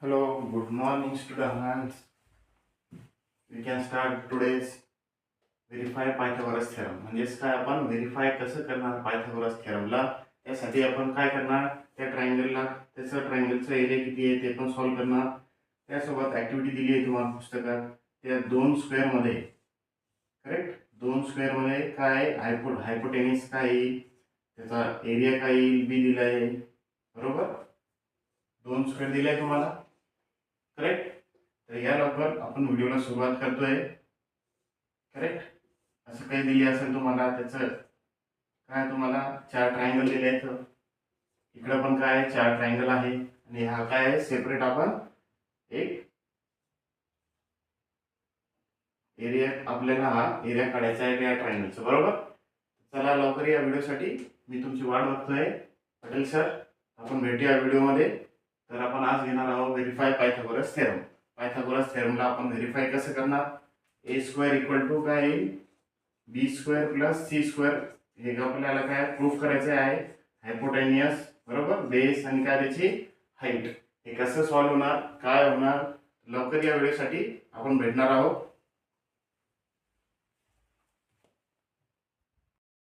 Hello, good morning, students. We can start today's verify Pythagoras theorem. म्हणजेच काय आपण verify कसं करणार पायथागोरस थेरमला. त्यासाठी आपण काय करणार, त्या ट्रायंगलला त्याचं ट्रायंगलचा एरिया किती आहे ते पण सॉल्व्ह करणार. त्यासोबत ॲक्टिव्हिटी दिली आहे तुम्हाला पुस्तकात. त्या दोन स्क्वेअरमध्ये करेक्ट दोन स्क्वेअरमध्ये काय हायपोटेनिस काय येईल, त्याचा एरिया काय येईल बी दिला आहे. बरोबर, दोन स्क्वेअर दिले आहे तुम्हाला. करेक्ट. तर या लवकर आपण व्हिडिओला सुरुवात करतोय. करेक्ट. असं काही दिले असेल तुम्हाला, त्याचं काय तुम्हाला चार ट्रायंगल दिले आहेत. इकडं पण काय चार ट्रायंगल आहे आणि हा काय आहे सेपरेट. आपण एक एरिया आपल्याला हा एरिया काढायचा आहे या ट्रायंगलचा. बरोबर. चला लवकर या व्हिडिओसाठी मी तुमची वाट बघतोय. पटेल सर, आपण भेटूया व्हिडिओमध्ये. तर आपण आज घेणार आहोत व्हेरीफाय पायथागोरस थेरम. पायथागोरस थेरमला आपण व्हेरीफाय कसं करणार. ए स्क्वेअर इक्वल टू काय येईल, बी स्क्वेअर प्लस सी स्क्वेअर. हे आपल्याला काय प्रूफ करायचे आहे. हायपोटेनियस बरोबर, बेस आणि काय त्याची हाईट. हे कसं सॉल्व्ह होणार, काय होणार, लवकर या व्हिडिओसाठी आपण भेटणार आहोत.